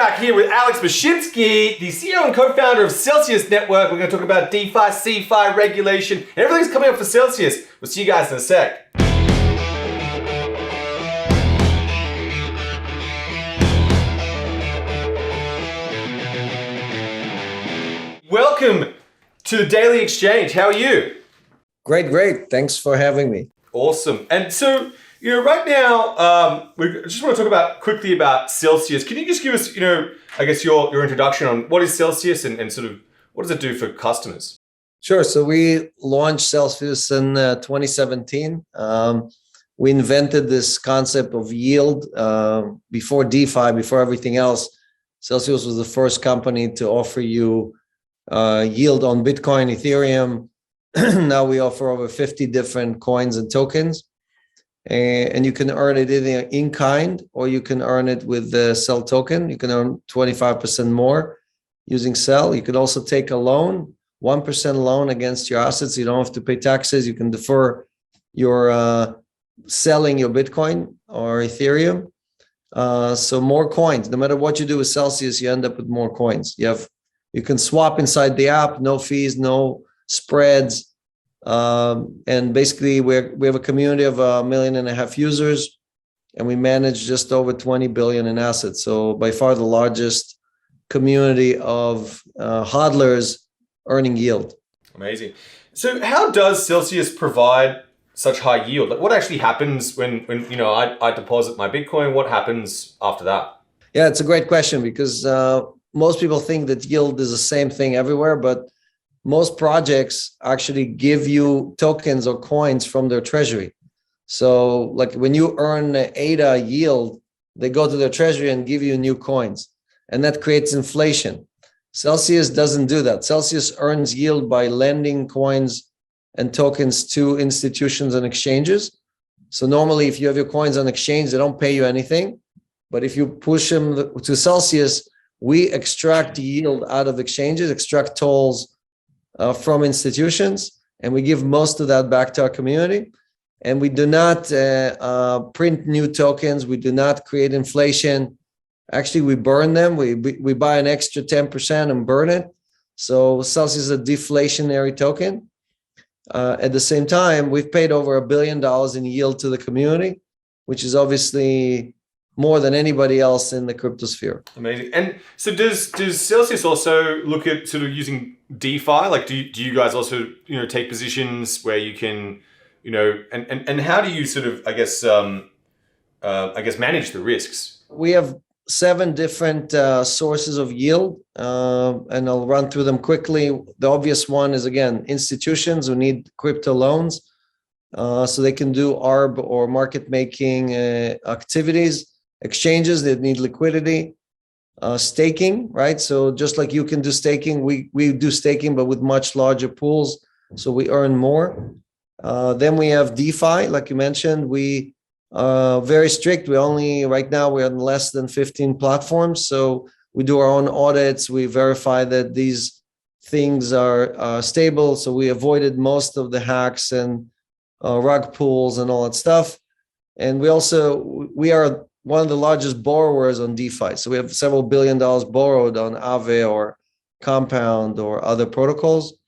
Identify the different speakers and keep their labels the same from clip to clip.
Speaker 1: back here with Alex Mashinsky, the CEO and co-founder of Celsius Network. We're going to talk about DeFi, CeFi, regulation, and everything's coming up for Celsius. We'll see you guys in a sec. Welcome to the Daily Exchange. How are you?
Speaker 2: Great. Thanks for having me.
Speaker 1: Awesome. And so, right now, we just want to talk quickly about Celsius. Can you just give us, I guess your introduction on what is Celsius and sort of what does it do for customers?
Speaker 2: Sure. So we launched Celsius in 2017. We invented this concept of yield before DeFi, before everything else. Celsius was the first company to offer you yield on Bitcoin, Ethereum. Now we offer over 50 different coins and tokens. And you can earn it either in kind or you can earn it with the Cell token. You can earn 25% more using Cell. You could also take a loan, 1% loan against your assets. You don't have to pay taxes. You can defer your selling your Bitcoin or Ethereum. So more coins. No matter what you do with Celsius, you end up with more coins. You can swap inside the app, no fees, no spreads. And basically we have a community of 1.5 million users, and we manage just over 20 billion in assets. So by far the largest community of hodlers earning yield.
Speaker 1: Amazing. So how does Celsius provide such high yield? Like what actually happens when I deposit my Bitcoin? What happens after that?
Speaker 2: Yeah, it's a great question because most people think that yield is the same thing everywhere, but most projects actually give you tokens or coins from their treasury. So like when you earn ADA yield, they go to their treasury and give you new coins, and that creates inflation. Celsius doesn't do that. Celsius earns yield by lending coins and tokens to institutions and exchanges. So normally if you have your coins on exchange, they don't pay you anything. But if you push them to Celsius, we extract yield out of exchanges, extract tolls from institutions, and we give most of that back to our community. And we do not print new tokens. We do not create inflation. Actually, we burn them. We buy an extra 10% and burn it. So Celsius is a deflationary token. At the same time, we've paid over $1 billion in yield to the community, which is obviously more than anybody else in the crypto sphere.
Speaker 1: Amazing. And so does Celsius also look at sort of using DeFi? Like do you guys also, take positions where you can, and how do you sort of, I guess manage the risks?
Speaker 2: We have 7 different sources of yield, and I'll run through them quickly. The obvious one is, again, institutions who need crypto loans, so they can do ARB or market making activities. Exchanges that need liquidity, staking, right? So just like you can do staking, we do staking, but with much larger pools, so we earn more. Then we have DeFi, like you mentioned. We are very strict. Right now we're on less than 15 platforms, so we do our own audits. We verify that these things are stable. So we avoided most of the hacks and rug pulls and all that stuff. And we are one of the largest borrowers on DeFi. So we have several $1 billion borrowed on Aave or Compound or other protocols.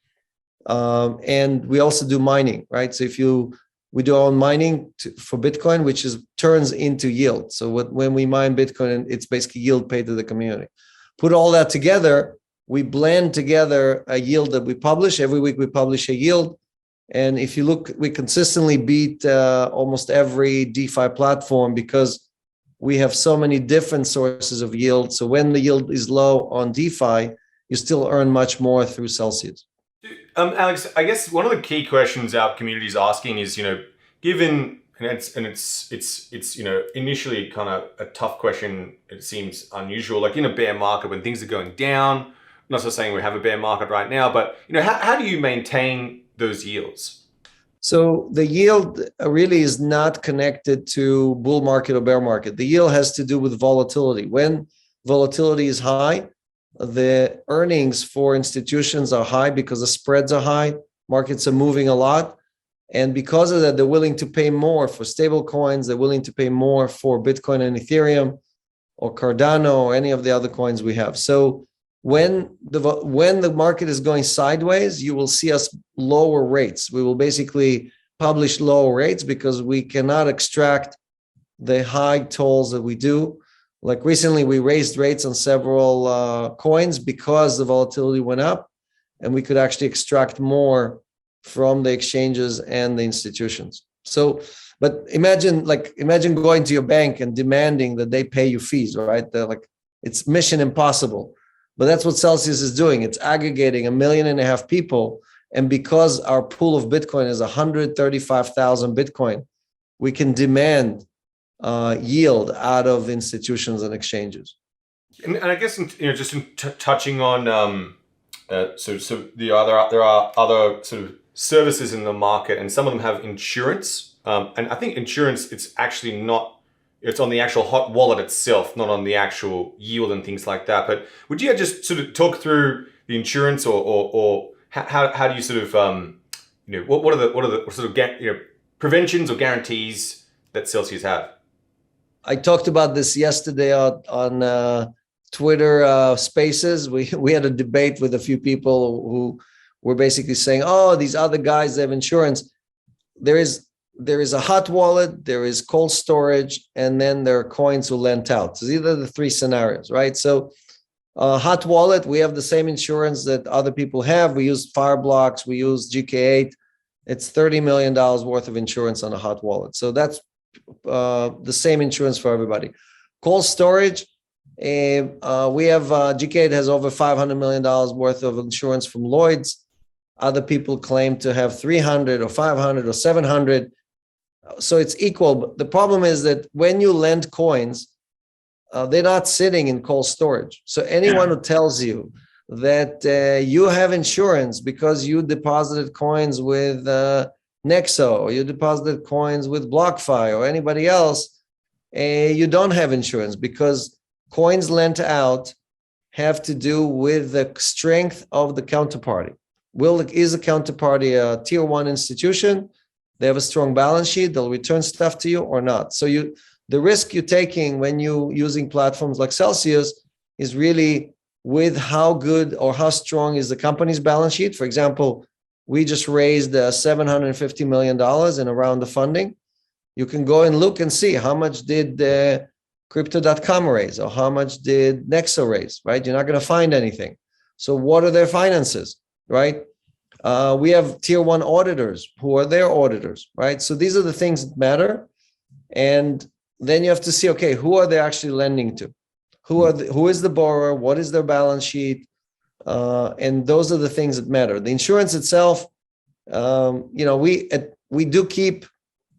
Speaker 2: And we also do mining, right? So we do our own mining for Bitcoin, which turns into yield. So when we mine Bitcoin, it's basically yield paid to the community. Put all that together, we blend together a yield that we publish. Every week we publish a yield. And if you look, we consistently beat almost every DeFi platform because we have so many different sources of yield. So when the yield is low on DeFi, you still earn much more through Celsius.
Speaker 1: Alex, I guess one of the key questions our community is asking is, given, and it's initially kind of a tough question. It seems unusual, like in a bear market when things are going down. I'm not so saying we have a bear market right now, but how do you maintain those yields?
Speaker 2: So the yield really is not connected to bull market or bear market. The yield has to do with volatility. When volatility is high, the earnings for institutions are high because the spreads are high, markets are moving a lot. And because of that, they're willing to pay more for stable coins. They're willing to pay more for Bitcoin and Ethereum. or Cardano or any of the other coins we have. So when the market is going sideways, you will see us lower rates. We will basically publish lower rates because we cannot extract the high tolls that we do. Like recently, we raised rates on several coins because the volatility went up, and we could actually extract more from the exchanges and the institutions. So, but imagine going to your bank and demanding that they pay you fees, right? They're like, it's mission impossible. But that's what Celsius is doing. It's aggregating 1.5 million people. And because our pool of Bitcoin is 135,000 Bitcoin, we can demand yield out of institutions and exchanges.
Speaker 1: And I guess just in touching on so there are other sort of services in the market, and some of them have insurance. And I think insurance, it's actually not. It's on the actual hot wallet itself, not on the actual yield and things like that. But would you just sort of talk through the insurance, or how do you sort of what are the sort of preventions or guarantees that Celsius have?
Speaker 2: I talked about this yesterday on Twitter Spaces. We had a debate with a few people who were basically saying, "Oh, these other guys, they have insurance." There is a hot wallet, there is cold storage, and then there are coins who lent out. So these are the three scenarios, right? So hot wallet, we have the same insurance that other people have. We use Fireblocks, we use GK8. It's $30 million worth of insurance on a hot wallet. So that's the same insurance for everybody. Cold storage, we have GK8 has over $500 million worth of insurance from Lloyd's. Other people claim to have 300 or 500 or 700. So it's equal. But the problem is that when you lend coins, they're not sitting in cold storage. So anyone who tells you that you have insurance because you deposited coins with Nexo, or you deposited coins with BlockFi or anybody else, you don't have insurance, because coins lent out have to do with the strength of the counterparty. Is a counterparty a tier 1 institution? They have a strong balance sheet, they'll return stuff to you or not. So the risk you're taking when you're using platforms like Celsius is really with how good or how strong is the company's balance sheet. For example, we just raised $750 million in a round of funding. You can go and look and see how much did Crypto.com raise, or how much did Nexo raise, right? You're not going to find anything. So what are their finances, right? We have tier 1 auditors. Who are their auditors, right? So these are the things that matter. And then you have to see, okay, who are they actually lending to? Who is the borrower? What is their balance sheet? And those are the things that matter. The insurance itself, we do keep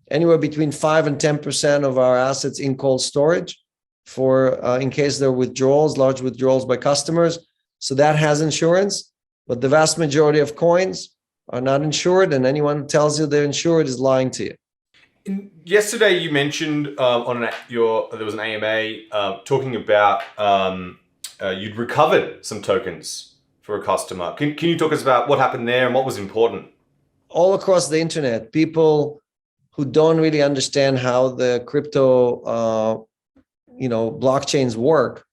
Speaker 2: anywhere between 5 and 10% of our assets in cold storage for in case there are large withdrawals by customers. So that has insurance. But the vast majority of coins are not insured, and anyone who tells you they're insured is lying to you.
Speaker 1: Yesterday, you mentioned there was an AMA talking about you'd recovered some tokens for a customer. Can you talk us about what happened there and what was important?
Speaker 2: All across the internet, people who don't really understand how the crypto, blockchains work,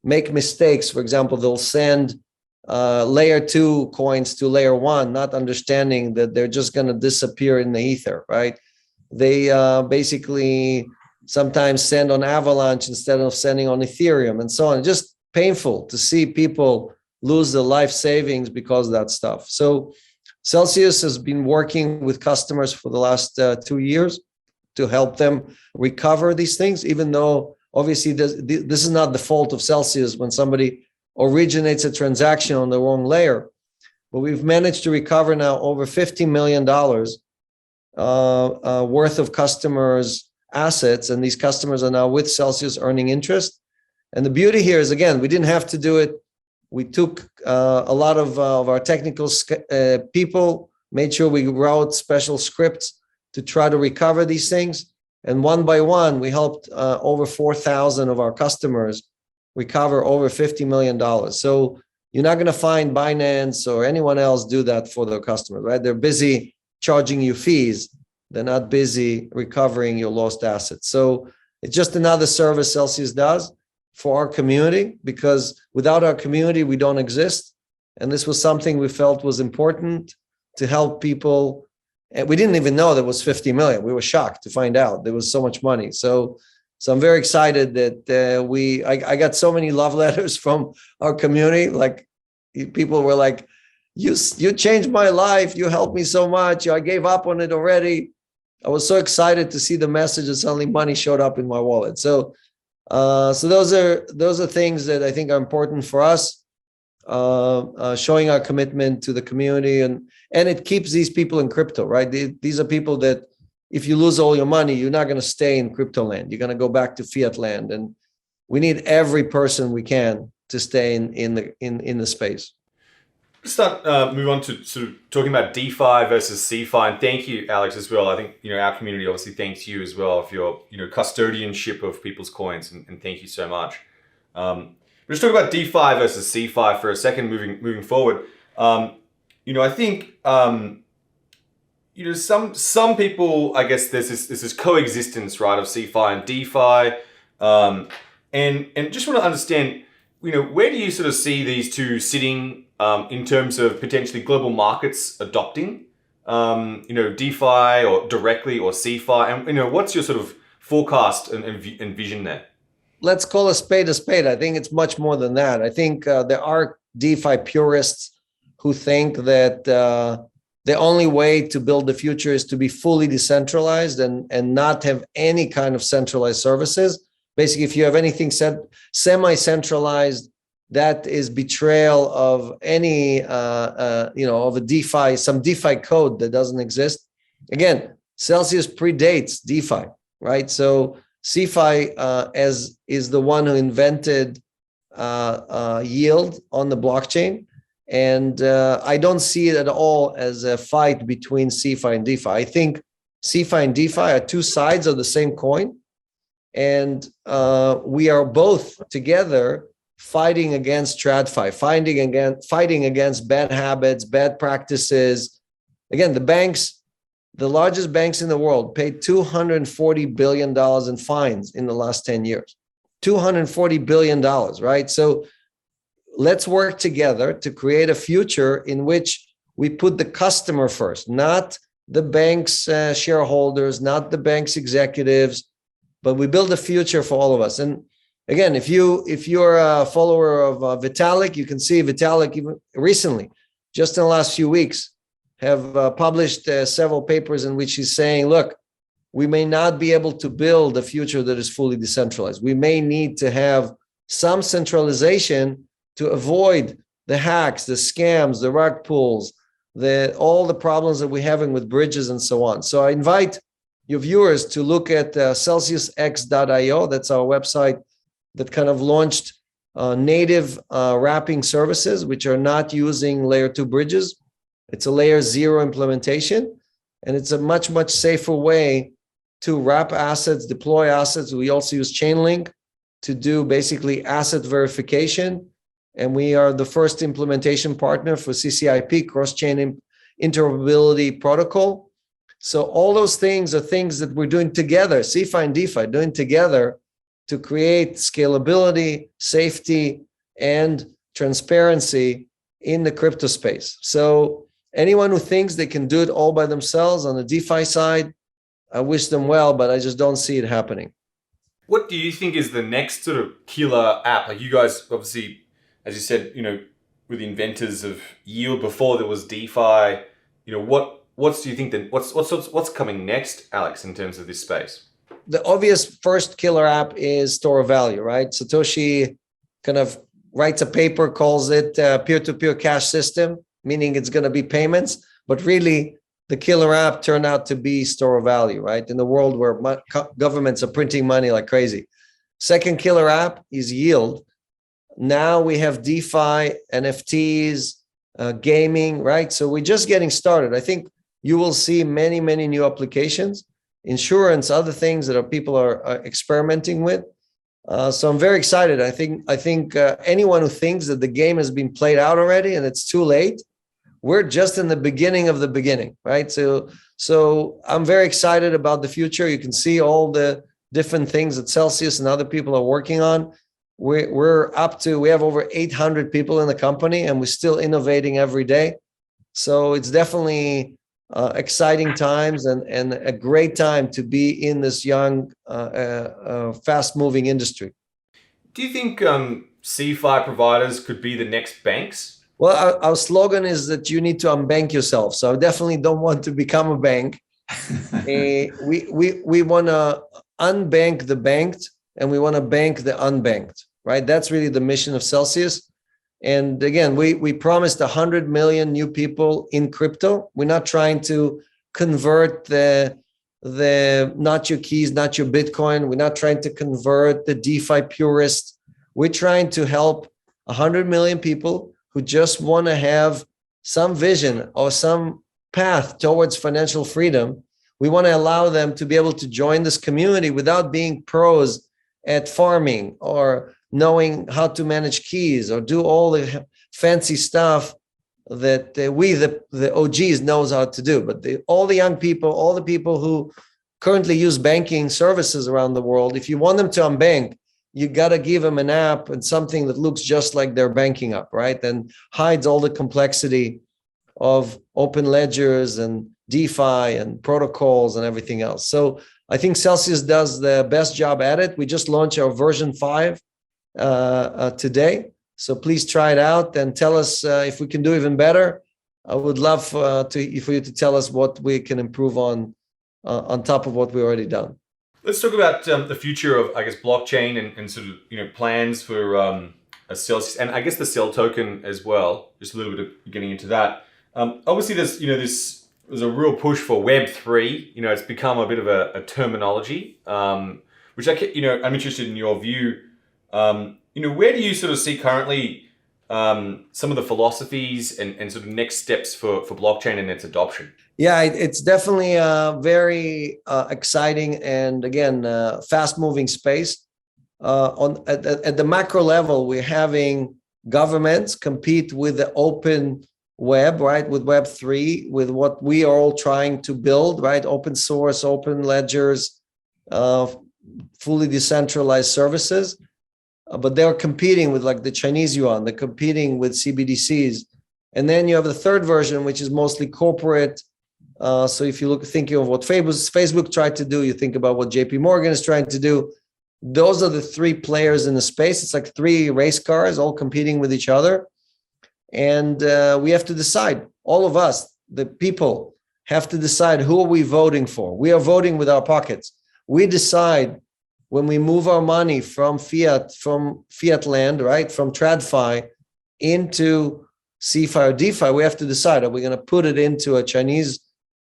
Speaker 2: make mistakes. For example, they'll send layer 2 coins to layer 1, not understanding that they're just going to disappear in the ether, right? They basically sometimes send on Avalanche instead of sending on Ethereum, and so on. Just painful to see people lose their life savings because of that stuff. So Celsius has been working with customers for the last 2 years to help them recover these things, even though obviously this is not the fault of Celsius when somebody originates a transaction on the wrong layer. But we've managed to recover now over $50 million worth of customers' assets, and these customers are now with Celsius earning interest. And the beauty here is, again, we didn't have to do it. We took a lot of our technical people, made sure we wrote special scripts to try to recover these things. And one by one, we helped over 4,000 of our customers recover over $50 million. So you're not going to find Binance or anyone else do that for their customers, right? They're busy charging you fees. They're not busy recovering your lost assets. So it's just another service Celsius does. for our community, because without our community, we don't exist. And this was something we felt was important to help people. And we didn't even know there was 50 million. We were shocked to find out there was so much money. So I'm very excited that I got so many love letters from our community. Like, people were like, you changed my life. You helped me so much. I gave up on it already. I was so excited to see the message, and suddenly money showed up in my wallet. So those are things that I think are important for us, showing our commitment to the community, and it keeps these people in crypto, right? These are people that, if you lose all your money, you're not going to stay in crypto land. You're going to go back to fiat land, and we need every person we can to stay in the space.
Speaker 1: Move on to sort of talking about DeFi versus CeFi, and thank you, Alex, as well. I think our community obviously thanks you as well for your custodianship of people's coins, and thank you so much. Let's talk about DeFi versus CeFi for a second, moving forward. I think some people, I guess there's this coexistence, right, of CeFi and DeFi, and just want to understand, where do you sort of see these two sitting in terms of potentially global markets adopting, DeFi or directly, or CeFi, and what's your sort of forecast and vision there?
Speaker 2: Let's call a spade a spade. I think it's much more than that. I think there are DeFi purists who think that the only way to build the future is to be fully decentralized and not have any kind of centralized services. Basically, if you have anything semi-centralized, that is betrayal of any, of a DeFi, some DeFi code that doesn't exist. Again, Celsius predates DeFi, right? So CeFi is the one who invented yield on the blockchain. And I don't see it at all as a fight between CeFi and DeFi. I think CeFi and DeFi are two sides of the same coin. And we are both together fighting against TradFi, fighting against bad habits, bad practices. Again, the largest banks in the world paid $240 billion in fines in the last 10 years. $240 billion, right? So let's work together to create a future in which we put the customer first, not the bank's shareholders, not the bank's executives, but we build a future for all of us. And again, if you're a follower of Vitalik, you can see Vitalik even recently, just in the last few weeks, have published several papers in which he's saying, look, we may not be able to build a future that is fully decentralized. We may need to have some centralization to avoid the hacks, the scams, the rug pulls, all the problems that we're having with bridges and so on. So I invite your viewers to look at CelsiusX.io. That's our website that kind of launched native wrapping services, which are not using layer 2 bridges. It's a layer 0 implementation, and it's a much, much safer way to wrap assets, deploy assets. We also use Chainlink to do basically asset verification. And we are the first implementation partner for CCIP, cross-chain interoperability protocol. So all those things are things that we're doing together, CeFi and DeFi, doing together to create scalability, safety, and transparency in the crypto space. So anyone who thinks they can do it all by themselves on the DeFi side, I wish them well, but I just don't see it happening.
Speaker 1: What do you think is the next sort of killer app? Like, you guys obviously, as you said, with the inventors of yield before there was DeFi, what do you think that what's coming next, Alex, in terms of this space?
Speaker 2: The obvious first killer app is store of value, right? Satoshi kind of writes a paper, calls it peer-to-peer cash system, meaning it's going to be payments, but really the killer app turned out to be store of value, right? In the world where governments are printing money like crazy. Second killer app is yield. Now we have DeFi, NFTs, gaming, right? So we're just getting started. I think you will see many, many new applications, insurance, other things that people are experimenting with. So I'm very excited. I think anyone who thinks that the game has been played out already and it's too late, we're just in the beginning of the beginning, right? So I'm very excited about the future. You can see all the different things that Celsius and other people are working on. we have over 800 people in the company, and we're still innovating every day. So it's definitely exciting times and a great time to be in this young, fast-moving industry.
Speaker 1: Do you think CeFi providers could be the next banks?
Speaker 2: Well, our slogan is that you need to unbank yourself. So I definitely don't want to become a bank. We want to unbank the banked, and we want to bank the unbanked, right? That's really the mission of Celsius. And again, we promised 100 million new people in crypto. We're not trying to convert the not your keys, not your Bitcoin. We're not trying to convert the DeFi purists. We're trying to help 100 million people who just want to have some vision or some path towards financial freedom. We want to allow them to be able to join this community without being pros at farming or knowing how to manage keys or do all the fancy stuff that the OGs knows how to do. But all the young people, all the people who currently use banking services around the world, if you want them to unbank, you got to give them an app and something that looks just like their banking app, right? And hides all the complexity of open ledgers and DeFi and protocols and everything else. So I think Celsius does the best job at it. We just launched our version 5 today. So please try it out and tell us if we can do even better. I would love for you to tell us what we can improve on top of what we've already done.
Speaker 1: Let's talk about the future of, I guess, blockchain and sort of, plans for a Celsius, and I guess the Cell token as well. Just a little bit of getting into that. Obviously, there's a real push for Web3. It's become a bit of a terminology, which I'm interested in your view. Where do you sort of see currently some of the philosophies and sort of next steps for blockchain and its adoption?
Speaker 2: Yeah, it's definitely a very exciting and, again, fast-moving space. At the macro level, we're having governments compete with the open web, right? With Web3, with what we are all trying to build, right? Open source, open ledgers, fully decentralized services. But they're competing with like the Chinese yuan, they're competing with CBDCs. And then you have the third version, which is mostly corporate. So if you thinking of what Facebook tried to do, you think about what JP Morgan is trying to do. Those are the three players in the space. It's like three race cars all competing with each other. And we have to decide, all of us, the people, have to decide who are we voting for. We are voting with our pockets. We decide when we move our money from fiat land, right, from TradFi into CeFi or DeFi, we have to decide, are we going to put it into a Chinese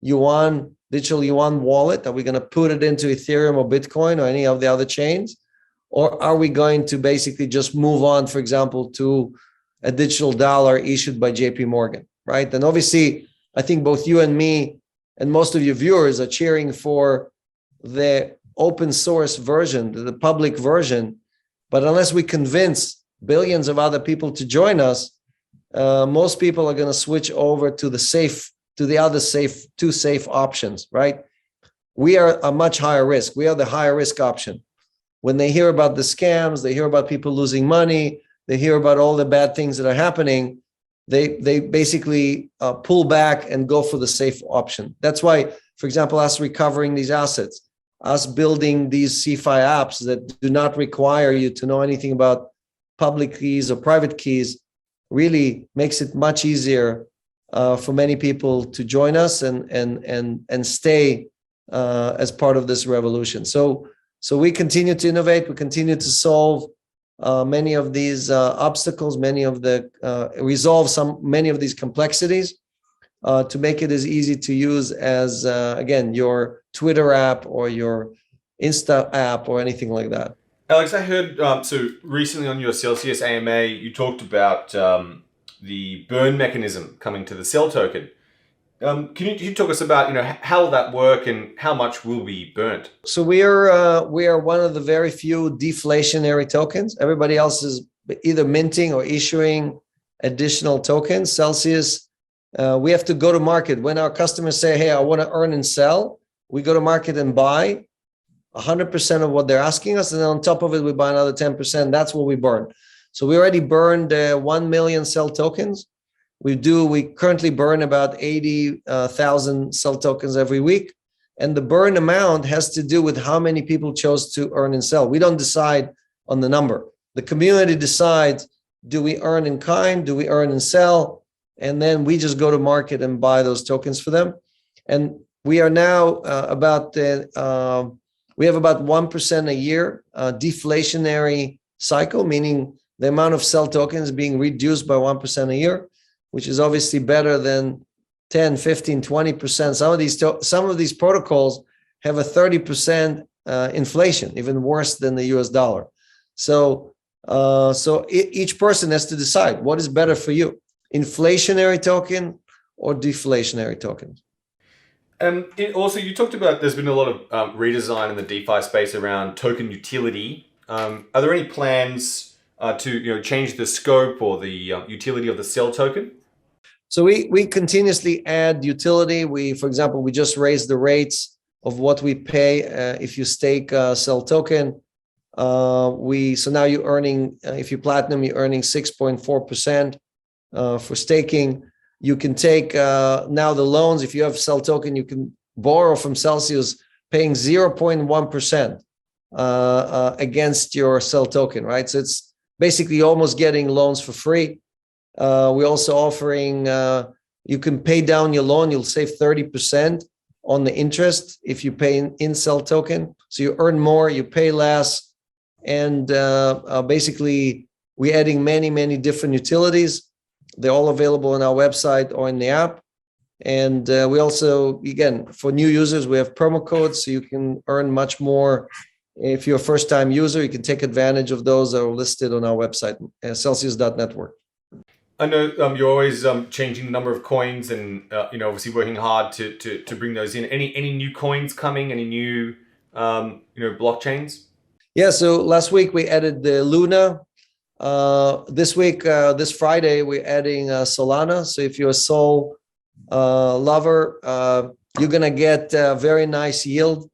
Speaker 2: yuan, digital yuan wallet? Are we going to put it into Ethereum or Bitcoin or any of the other chains? Or are we going to basically just move on, for example, to a digital dollar issued by JP Morgan, right? And obviously, I think both you and me and most of your viewers are cheering for the open source version, the public version. But unless we convince billions of other people to join us, most people are going to switch over to the other two safe options, right? We are a much higher risk. We are the higher risk option. When they hear about the scams, they hear about people losing money, they hear about all the bad things that are happening, they basically pull back and go for the safe option. That's why, for example, us recovering these assets, us building these CeFi apps that do not require you to know anything about public keys or private keys, really makes it much easier for many people to join us and stay as part of this revolution. So we continue to innovate, we continue to solve many of these obstacles, resolve many of these complexities to make it as easy to use as, again, your Twitter app or your Insta app or anything like that.
Speaker 1: Alex, I heard, so recently on your Celsius AMA, you talked about the burn mechanism coming to the Cell token. Can you talk us about how will that work and how much will be burnt?
Speaker 2: So we are one of the very few deflationary tokens. Everybody else is either minting or issuing additional tokens. Celsius, we have to go to market when our customers say, "Hey, I want to earn and sell." We go to market and buy 100% of what they're asking us. And then on top of it, we buy another 10%. That's what we burn. So we already burned 1 million cell tokens. We currently burn about 80,000 cell tokens every week. And the burn amount has to do with how many people chose to earn and sell. We don't decide on the number. The community decides, do we earn in kind? Do we earn and sell? And then we just go to market and buy those tokens for them. And we are now we have about 1% a year deflationary cycle, meaning the amount of cell tokens being reduced by 1% a year, which is obviously better than 10, 15, 20%. Some of these protocols have a 30% inflation, even worse than the US dollar. So each person has to decide what is better for you, inflationary token or deflationary tokens.
Speaker 1: Also, you talked about there's been a lot of redesign in the DeFi space around token utility. Are there any plans to change the scope or the utility of the cell token?
Speaker 2: So we continuously add utility. For example, we just raised the rates of what we pay if you stake a cell token. So now you're earning, if you platinum, you're earning 6.4% for staking. You can take now the loans. If you have cell token, you can borrow from Celsius, paying 0.1% against your cell token, right? So it's basically almost getting loans for free. We're also offering, you can pay down your loan, you'll save 30% on the interest if you pay in cell token. So you earn more, you pay less. And basically, we're adding many, many different utilities. They're all available on our website or in the app. And we also, again, for new users, we have promo codes, so you can earn much more. If you're a first-time user, you can take advantage of those that are listed on our website, celsius.network.
Speaker 1: I know you're always changing the number of coins and obviously working hard to bring those in. Any new coins coming? Any new blockchains?
Speaker 2: Yeah. So last week we added the Luna. This week, this Friday, we're adding Solana. So if you're a Sol lover, you're gonna get a very nice yield,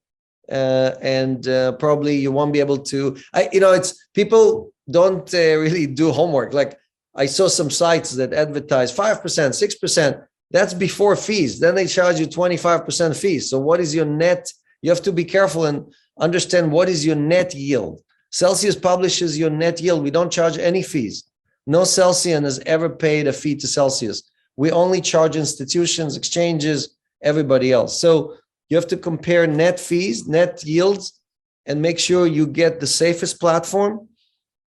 Speaker 2: and probably you won't be able to. It's people don't really do homework. Like, I saw some sites that advertise 5%, 6%. That's before fees. Then they charge you 25% fees. So what is your net? You have to be careful and understand what is your net yield. Celsius publishes your net yield. We don't charge any fees. No Celsian has ever paid a fee to Celsius. We only charge institutions, exchanges, everybody else. So you have to compare net fees, net yields, and make sure you get the safest platform.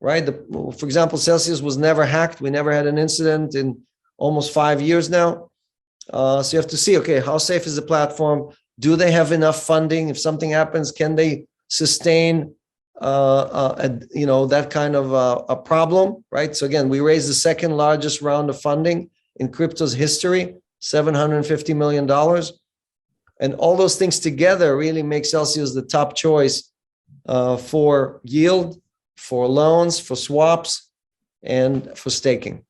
Speaker 2: Right? For example, Celsius was never hacked. We never had an incident in almost 5 years now. So you have to see, okay, how safe is the platform? Do they have enough funding? If something happens, can they sustain, that kind of a problem, right? So again, we raised the second largest round of funding in crypto's history, $750 million. And all those things together really make Celsius the top choice for yield, for loans, for swaps, and for staking.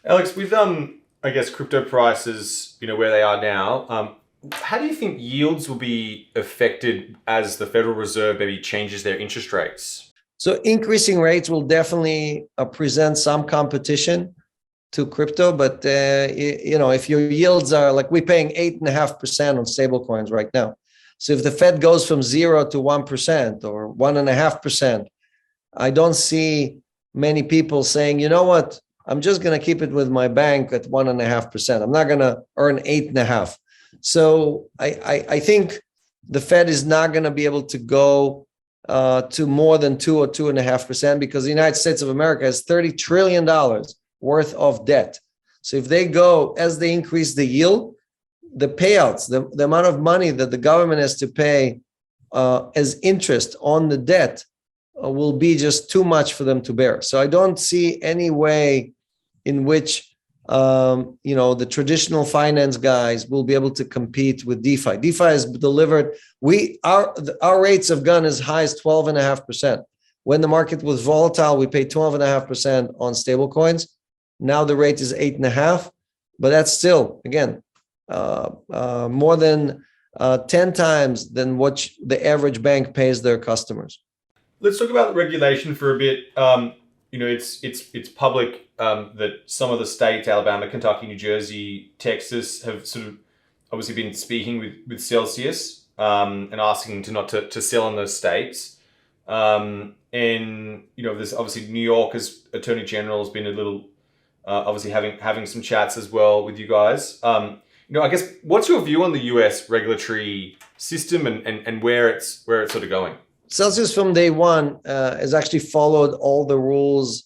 Speaker 1: Alex, with I guess crypto prices, where they are now, how do you think yields will be affected as the Federal Reserve maybe changes their interest rates?
Speaker 2: So increasing rates will definitely present some competition to crypto, but if your yields are like, we're paying 8.5% on stablecoins right now. So if the Fed goes from 0 to 1% or 1.5%, I don't see many people saying, you know what, I'm just going to keep it with my bank at 1.5%. I'm not going to earn 8.5%. So I think the Fed is not going to be able to go to more than 2 or 2.5% because the United States of America has $30 trillion worth of debt. So if they go, as they increase the yield, the payouts, the amount of money that the government has to pay as interest on the debt will be just too much for them to bear. So I don't see any way in which the traditional finance guys will be able to compete with DeFi. DeFi has delivered. Our rates have gone as high as 12.5%. When the market was volatile, we paid 12.5% on stable coins. Now the rate is 8.5%, but that's still, again, more than 10 times than what the average bank pays their customers.
Speaker 1: Let's talk about regulation for a bit. It's public that some of the states, Alabama, Kentucky, New Jersey, Texas, have sort of obviously been speaking with Celsius and asking to not to sell in those states. And there's obviously New York as Attorney General has been a little obviously having some chats as well with you guys. I guess what's your view on the US regulatory system and where it's sort of going?
Speaker 2: Celsius from day one has actually followed all the rules,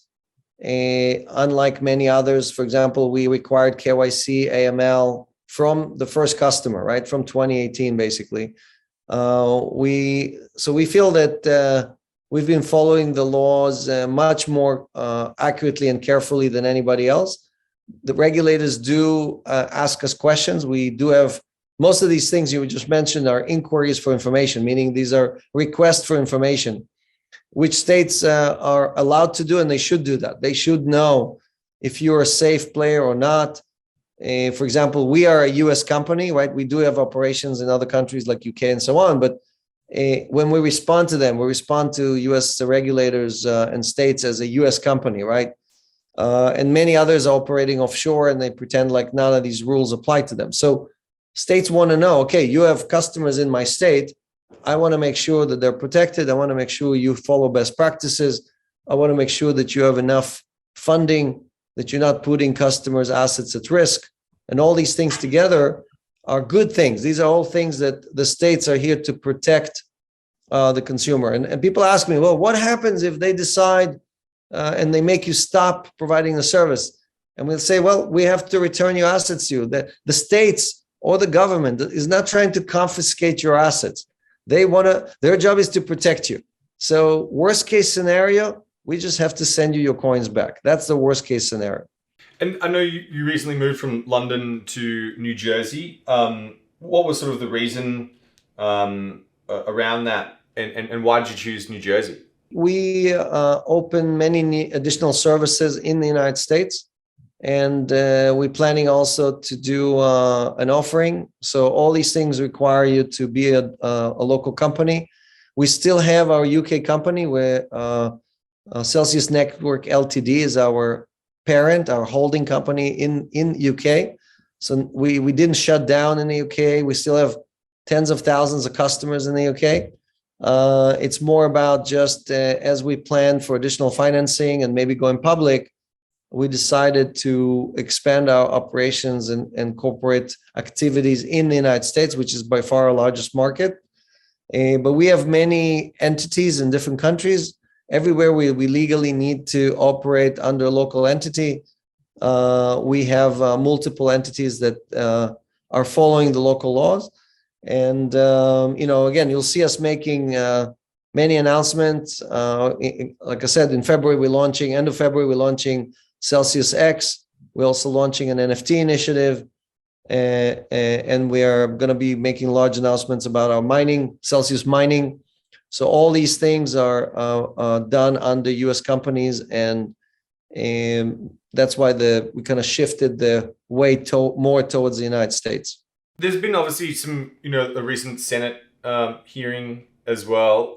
Speaker 2: unlike many others. For example, we required KYC, AML from the first customer, right? From 2018, basically. We feel that we've been following the laws much more accurately and carefully than anybody else. The regulators do ask us questions. We do have most of these things you just mentioned are inquiries for information, meaning these are requests for information, which states are allowed to do, and they should do that. They should know if you're a safe player or not. For example, we are a US company, right? We do have operations in other countries like UK and so on, but when we respond to them, we respond to US regulators and states as a US company, right? And many others are operating offshore and they pretend like none of these rules apply to them. So states want to know, okay, you have customers in my state. I want to make sure that they're protected. I want to make sure you follow best practices. I want to make sure that you have enough funding, that you're not putting customers' assets at risk. And all these things together are good things. These are all things that the states are here to protect the consumer. And people ask me, well, what happens if they decide and they make you stop providing the service? And we'll say, well, we have to return your assets to you. The states or the government is not trying to confiscate your assets. Their job is to protect you. So worst case scenario, we just have to send you your coins back. That's the worst case scenario.
Speaker 1: And I know you recently moved from London to New Jersey. What was sort of the reason around that? And why did you choose New Jersey?
Speaker 2: We open many additional services in the United States. And we're planning also to do an offering. So all these things require you to be a local company. We still have our UK company where Celsius Network Ltd is our parent, our holding company in UK. So we didn't shut down in the UK. We still have tens of thousands of customers in the UK. It's more about just as we plan for additional financing and maybe going public, we decided to expand our operations and corporate activities in the United States, which is by far our largest market. But we have many entities in different countries. Everywhere we legally need to operate under a local entity, we have multiple entities that are following the local laws. And, again, you'll see us making many announcements. Like I said, end of February, we're launching Celsius X. We're also launching an NFT initiative, and we are going to be making large announcements about our mining, Celsius mining. So all these things are done under U.S. companies, and that's why we kind of shifted the way more towards the United States.
Speaker 1: There's been obviously some, a recent Senate hearing as well.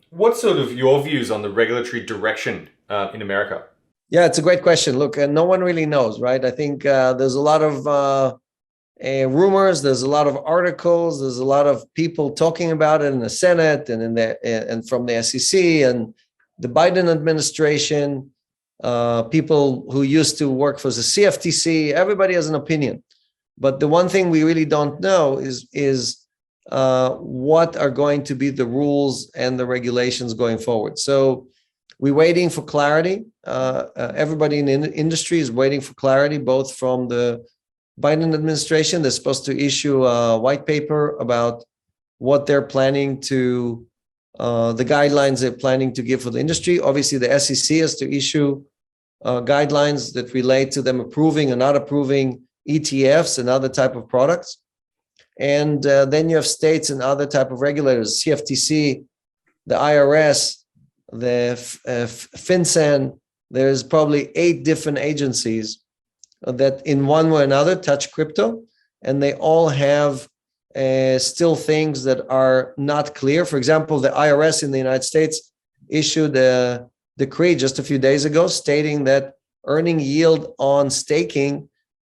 Speaker 1: What's sort of your views on the regulatory direction in America?
Speaker 2: Yeah, it's a great question. Look, no one really knows, right? I think there's a lot of rumors. There's a lot of articles. There's a lot of people talking about it in the Senate and and from the SEC and the Biden administration. People who used to work for the CFTC. Everybody has an opinion, but the one thing we really don't know is what are going to be the rules and the regulations going forward. So we're waiting for clarity. Everybody in the industry is waiting for clarity, both from the Biden administration. They're supposed to issue a white paper about what they're planning to, the guidelines they're planning to give for the industry. Obviously, the SEC has to issue guidelines that relate to them approving or not approving ETFs and other type of products. And then you have states and other type of regulators, CFTC, the IRS, the FinCEN. There's probably 8 different agencies that in one way or another touch crypto, and they all have still things that are not clear. For example, the IRS in the United States issued a decree just a few days ago stating that earning yield on staking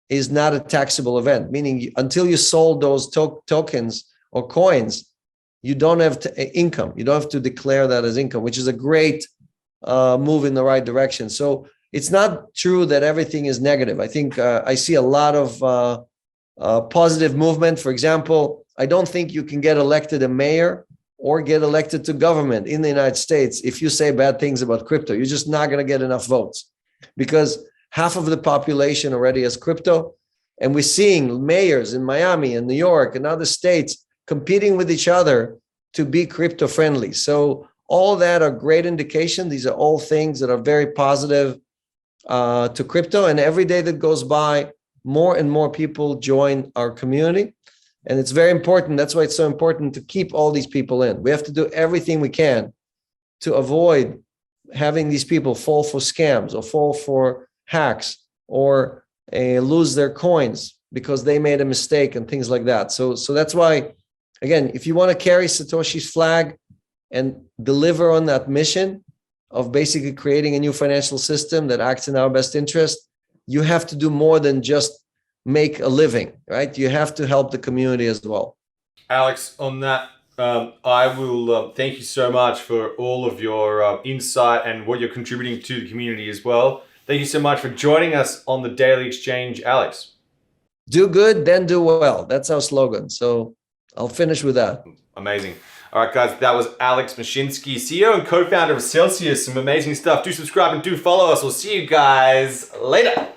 Speaker 2: is not a taxable event, meaning until you sold those tokens or coins, you don't have income. You don't have to declare that as income, which is a great move in the right direction. So it's not true that everything is negative. I think I see a lot of positive movement. For example, I don't think you can get elected a mayor or get elected to government in the United States if you say bad things about crypto. You're just not going to get enough votes because half of the population already has crypto. And we're seeing mayors in Miami and New York and other states competing with each other to be crypto friendly. So all that are great indications. These are all things that are very positive to crypto. And every day that goes by, more and more people join our community. And it's very important. That's why it's so important to keep all these people in. We have to do everything we can to avoid having these people fall for scams or fall for hacks or lose their coins because they made a mistake and things like that. So that's why, again, if you want to carry Satoshi's flag and deliver on that mission of basically creating a new financial system that acts in our best interest, you have to do more than just make a living, right? You have to help the community as well.
Speaker 1: Alex, on that, I will thank you so much for all of your insight and what you're contributing to the community as well. Thank you so much for joining us on the Daily Exchange, Alex.
Speaker 2: Do good, then do well. That's our slogan. So I'll finish with that.
Speaker 1: Amazing. All right, guys, that was Alex Mashinsky, CEO and co-founder of Celsius. Some amazing stuff. Do subscribe and do follow us. We'll see you guys later.